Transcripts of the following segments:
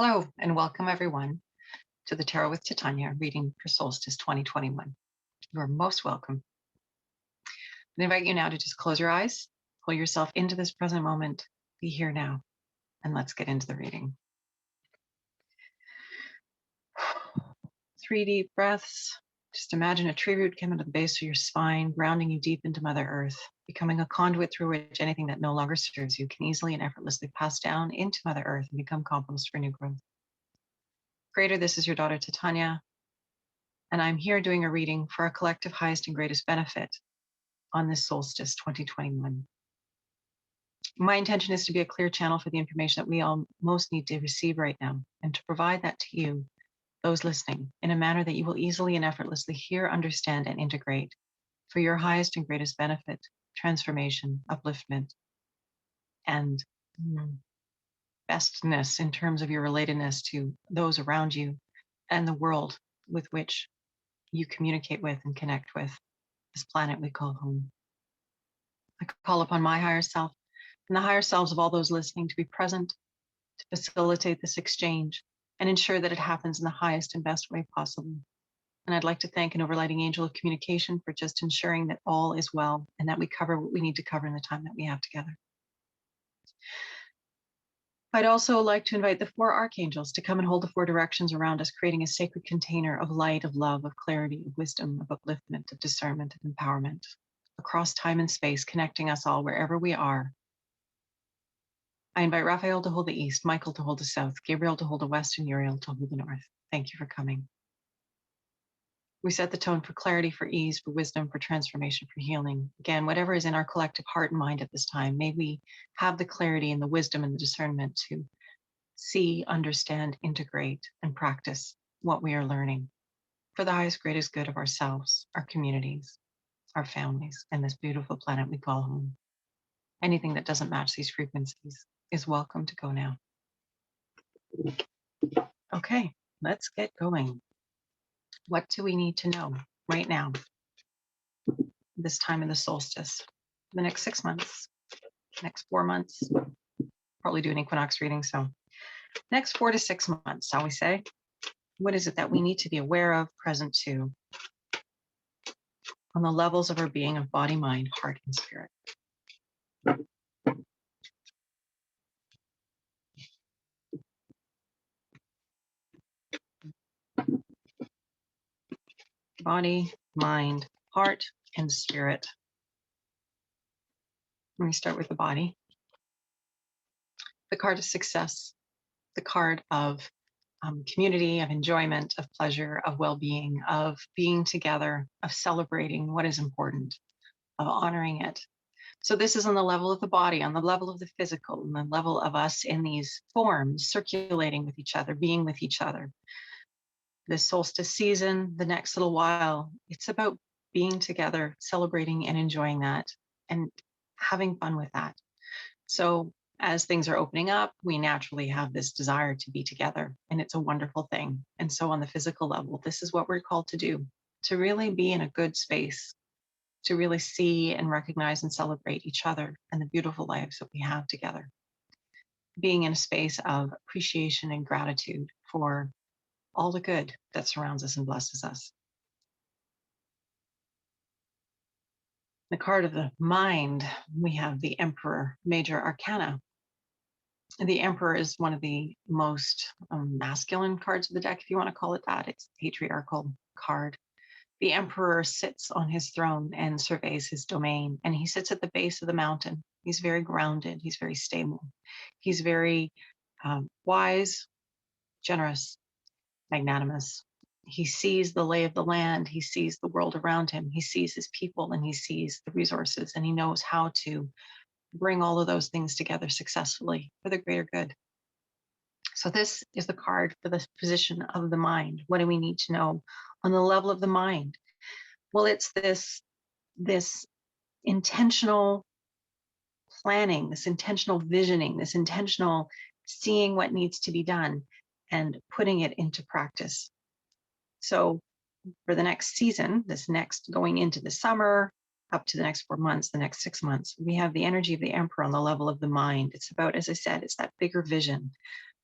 Hello and welcome everyone to the Tarot with Titania reading for Solstice 2021. You are most welcome. I invite you now to just close your eyes, pull yourself into this present moment, be here now, and let's get into the reading. 3 deep breaths. Just imagine a tree root coming to the base of your spine, grounding you deep into Mother Earth, becoming a conduit through which anything that no longer serves you can easily and effortlessly pass down into Mother Earth and become compost for new growth. Creator, this is your daughter Titania, and I'm here doing a reading for our collective highest and greatest benefit on this solstice 2021. My intention is to be a clear channel for the information that we all most need to receive right now, and to provide that to you, those listening, in a manner that you will easily and effortlessly hear, understand, and integrate for your highest and greatest benefit, transformation, upliftment, and bestness in terms of your relatedness to those around you and the world with which you communicate with and connect with, this planet we call home. I call upon my higher self and the higher selves of all those listening to be present, to facilitate this exchange and ensure that it happens in the highest and best way possible. And I'd like to thank an overlighting angel of communication for just ensuring that all is well and that we cover what we need to cover in the time that we have together. I'd also like to invite the 4 archangels to come and hold the 4 directions around us, creating a sacred container of light, of love, of clarity, of wisdom, of upliftment, of discernment, of empowerment, across time and space, connecting us all wherever we are. I invite Raphael to hold the east, Michael to hold the south, Gabriel to hold the west, and Uriel to hold the north. Thank you for coming. We set the tone for clarity, for ease, for wisdom, for transformation, for healing. Again, whatever is in our collective heart and mind at this time, may we have the clarity and the wisdom and the discernment to see, understand, integrate, and practice what we are learning for the highest, greatest good of ourselves, our communities, our families, and this beautiful planet we call home. Anything that doesn't match these frequencies is welcome to go now. Okay, let's get going. What do we need to know right now, this time of the solstice, the next 6 months, next 4 months? Probably do an equinox reading, so next 4 to 6 months, shall we say? What is it that we need to be aware of, present to, on the levels of our being of body, mind, heart, and spirit? Body, mind, heart, and spirit. Let me start with the body. The card of success, the card of community, of enjoyment, of pleasure, of well-being, of being together, of celebrating what is important, of honoring it. So this is on the level of the body, on the level of the physical, on the level of us in these forms, circulating with each other, being with each other. This solstice season, the next little while, it's about being together, celebrating and enjoying that, and having fun with that. So as things are opening up, we naturally have this desire to be together, and it's a wonderful thing. And so on the physical level, this is what we're called to do, to really be in a good space, to really see and recognize and celebrate each other and the beautiful lives that we have together. Being in a space of appreciation and gratitude for all the good that surrounds us and blesses us. The card of the mind, we have the Emperor, Major Arcana. The Emperor is one of the most masculine cards of the deck, if you want to call it that. It's a patriarchal card. The Emperor sits on his throne and surveys his domain, and he sits at the base of the mountain. He's very grounded. He's very stable. He's very wise, generous, magnanimous. He sees the lay of the land. He sees the world around him. He sees his people, and he sees the resources, and he knows how to bring all of those things together successfully for the greater good. So this is the card for the position of the mind. What do we need to know on the level of the mind? Well, it's this intentional planning, this intentional visioning, this intentional seeing what needs to be done and putting it into practice. So for the next season, this next going into the summer, up to the next 4 months, the next 6 months, we have the energy of the Emperor on the level of the mind. It's about, as I said, it's that bigger vision,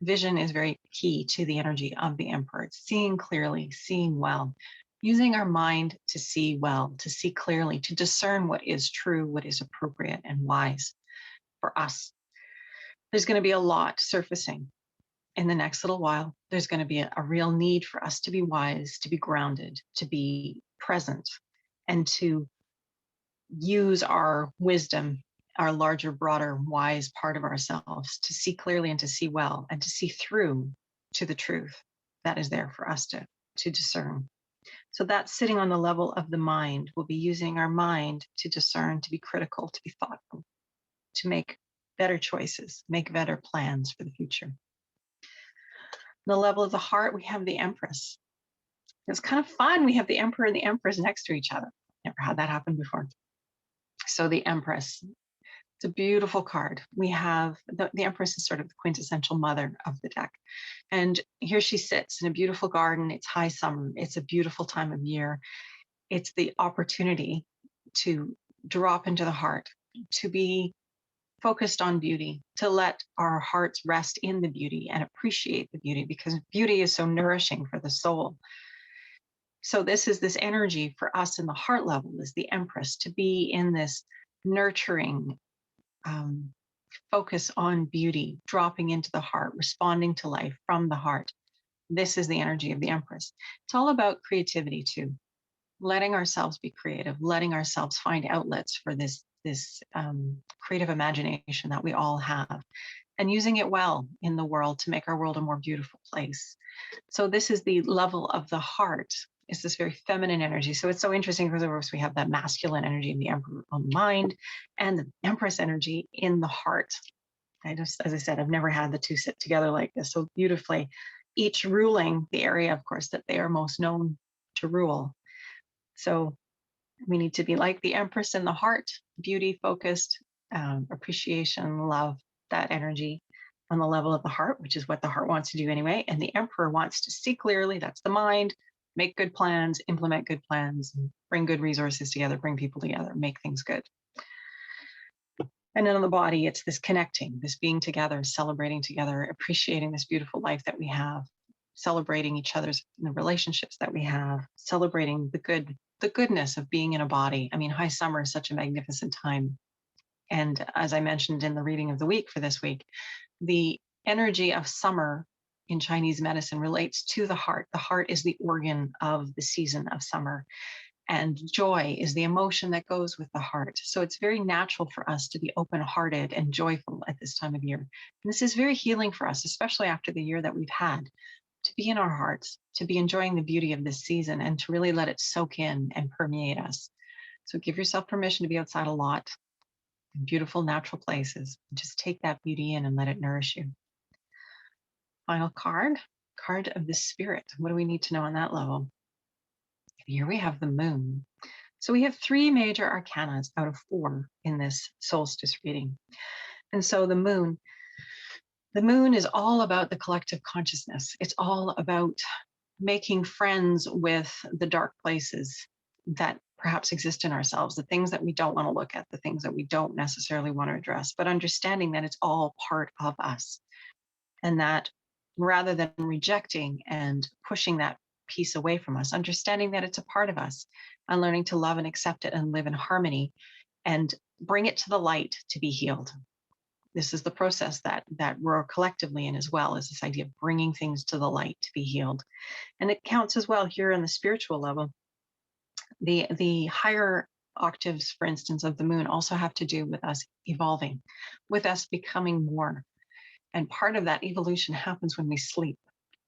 Vision is very key to the energy of the Emperor. It's seeing clearly, seeing well, using our mind to see well, to see clearly, to discern what is true, what is appropriate and wise for us. There's going to be a lot surfacing in the next little while. There's going to be a real need for us to be wise, to be grounded, to be present, and to use our wisdom, our larger, broader, wise part of ourselves to see clearly and to see well and to see through to the truth that is there for us to discern. So that's sitting on the level of the mind. We'll be using our mind to discern, to be critical, to be thoughtful, to make better choices, make better plans for the future. The level of the heart, we have the Empress. It's kind of fun. We have the Emperor and the Empress next to each other. Never had that happen before. So the Empress, it's a beautiful card. We have the Empress is sort of the quintessential mother of the deck. And here she sits in a beautiful garden. It's high summer. It's a beautiful time of year. It's the opportunity to drop into the heart, to be focused on beauty, to let our hearts rest in the beauty and appreciate the beauty, because beauty is so nourishing for the soul. So this is this energy for us in the heart level, is the Empress, to be in this nurturing focus on beauty, dropping into the heart, responding to life from the heart. This is the energy of the Empress. It's all about creativity too, letting ourselves be creative, letting ourselves find outlets for this creative imagination that we all have, and using it well in the world to make our world a more beautiful place. So this is the level of the heart. It's this very feminine energy. So it's so interesting because of course we have that masculine energy in the Emperor on the mind and the Empress energy in the heart. As I said, I've never had the two sit together like this so beautifully, each ruling the area, of course, that they are most known to rule. So we need to be like the Empress in the heart, beauty focused, appreciation, love, that energy on the level of the heart, which is what the heart wants to do anyway. And the Emperor wants to see clearly, that's the mind, make good plans, implement good plans, bring good resources together, bring people together, make things good. And then on the body, it's this connecting, this being together, celebrating together, appreciating this beautiful life that we have, celebrating each other's the relationships that we have, celebrating the goodness of being in a body. I mean, high summer is such a magnificent time. And as I mentioned in the reading of the week for this week, the energy of summer in Chinese medicine relates to the heart. The heart is the organ of the season of summer. And joy is the emotion that goes with the heart. So it's very natural for us to be open-hearted and joyful at this time of year. And this is very healing for us, especially after the year that we've had, to be in our hearts, to be enjoying the beauty of this season and to really let it soak in and permeate us. So give yourself permission to be outside a lot in beautiful natural places. Just take that beauty in and let it nourish you. Final card, card of the spirit. What do we need to know on that level? Here we have the moon. So we have 3 major arcanas out of 4 in this solstice reading. And so the moon is all about the collective consciousness. It's all about making friends with the dark places that perhaps exist in ourselves, the things that we don't want to look at, the things that we don't necessarily want to address, but understanding that it's all part of us. And that rather than rejecting and pushing that piece away from us, understanding that it's a part of us and learning to love and accept it and live in harmony and bring it to the light to be healed. This is the process that we're collectively in as well, is this idea of bringing things to the light to be healed. And it counts as well here on the spiritual level. The higher octaves, for instance, of the moon also have to do with us evolving, with us becoming more. And part of that evolution happens when we sleep.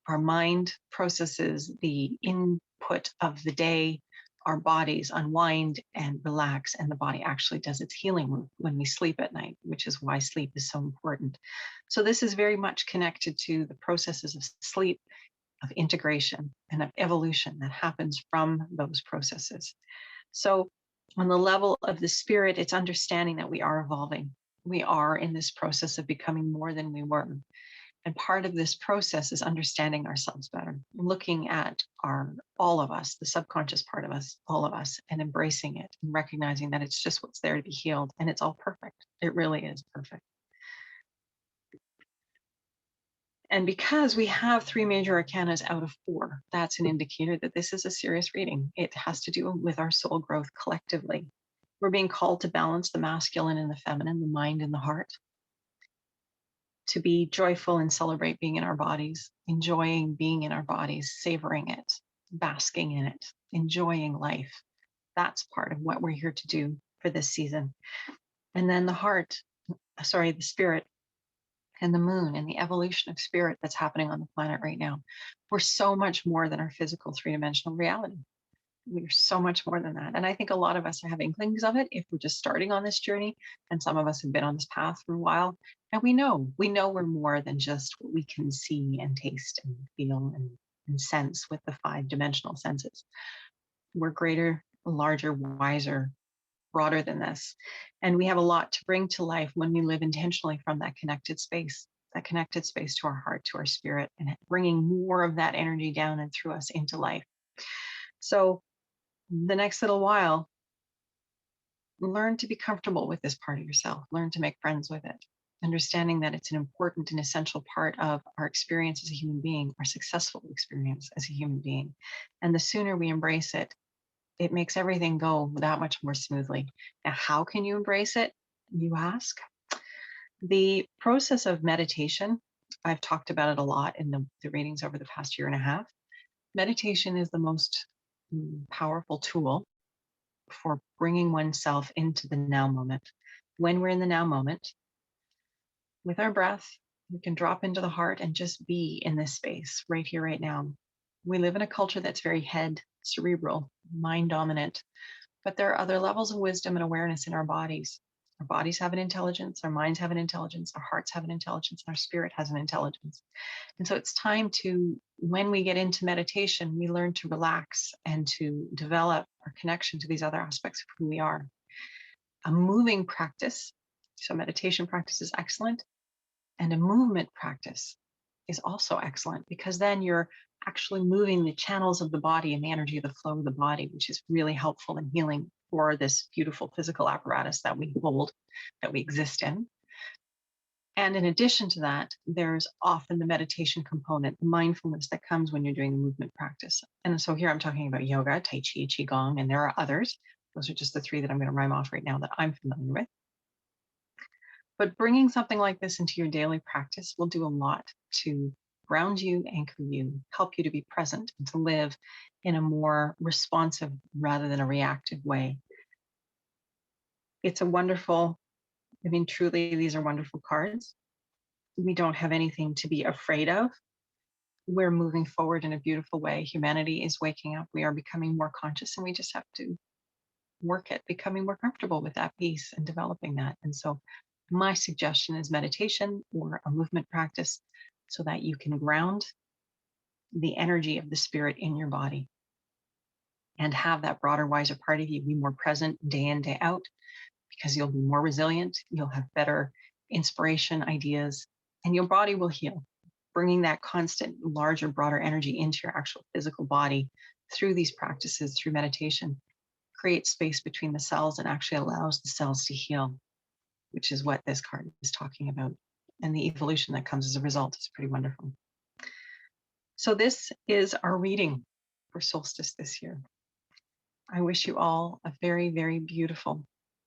Our mind processes the input of the day, our bodies unwind and relax, and the body actually does its healing work when we sleep at night, which is why sleep is so important. So this is very much connected to the processes of sleep, of integration, and of evolution that happens from those processes. So on the level of the spirit, it's understanding that we are evolving. We are in this process of becoming more than we were. And part of this process is understanding ourselves better, looking at all of us, the subconscious part of us, all of us, and embracing it and recognizing that it's just what's there to be healed. And it's all perfect. It really is perfect. And because we have three major arcanas out of four, that's an indicator that this is a serious reading. It has to do with our soul growth collectively. We're being called to balance the masculine and the feminine, the mind and the heart, to be joyful and celebrate being in our bodies, enjoying being in our bodies, savoring it, basking in it, enjoying life. That's part of what we're here to do for this season. And then the spirit and the moon and the evolution of spirit that's happening on the planet right now. We're so much more than our physical three-dimensional reality. We're so much more than that. And I think a lot of us have inklings of it if we're just starting on this journey. And some of us have been on this path for a while. And we know we're more than just what we can see and taste and feel and sense with the five-dimensional senses. We're greater, larger, wiser, broader than this. And we have a lot to bring to life when we live intentionally from that connected space to our heart, to our spirit, and bringing more of that energy down and through us into life. So the next little while, learn to be comfortable with this part of yourself, learn to make friends with it, understanding that it's an important and essential part of our experience as a human being, our successful experience as a human being. And the sooner we embrace it, it makes everything go that much more smoothly. Now, how can you embrace it, you ask? The process of meditation, I've talked about it a lot in the readings over the past year and a half. Meditation is the most powerful tool for bringing oneself into the now moment. When we're in the now moment, with our breath, we can drop into the heart and just be in this space right here, right now. We live in a culture that's very head, cerebral, mind dominant, but there are other levels of wisdom and awareness in our bodies. Our bodies have an intelligence, our minds have an intelligence, our hearts have an intelligence, and our spirit has an intelligence. And so it's time to, when we get into meditation, we learn to relax and to develop our connection to these other aspects of who we are. A moving practice, so meditation practice is excellent, and a movement practice is also excellent because then you're actually moving the channels of the body and the energy of the flow of the body, which is really helpful and healing for this beautiful physical apparatus that we hold, that we exist in. And in addition to that, there's often the meditation component, the mindfulness that comes when you're doing the movement practice. And so here I'm talking about yoga, Tai Chi, Qigong, and there are others. Those are just the three that I'm going to rhyme off right now that I'm familiar with. But bringing something like this into your daily practice will do a lot to ground you, anchor you, help you to be present and to live in a more responsive rather than a reactive way. It's a wonderful, truly, these are wonderful cards. We don't have anything to be afraid of. We're moving forward in a beautiful way. Humanity is waking up. We are becoming more conscious, and we just have to work at becoming more comfortable with that piece and developing that. And so my suggestion is meditation or a movement practice so that you can ground the energy of the spirit in your body and have that broader, wiser part of you be more present day in, day out, because you'll be more resilient, you'll have better inspiration, ideas, and your body will heal. Bringing that constant, larger, broader energy into your actual physical body through these practices, through meditation, creates space between the cells and actually allows the cells to heal, which is what this card is talking about. And the evolution that comes as a result is pretty wonderful. So this is our reading for solstice this year. I wish you all a very, very beautiful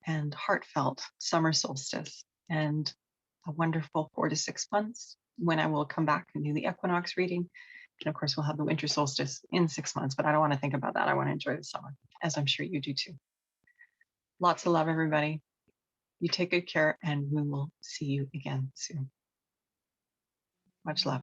and heartfelt summer solstice and a wonderful 4 to 6 months when I will come back and do the equinox reading. And of course, we'll have the winter solstice in 6 months, but I don't want to think about that. I want to enjoy the summer, as I'm sure you do too. Lots of love, everybody. You take good care, and we will see you again soon. Much love.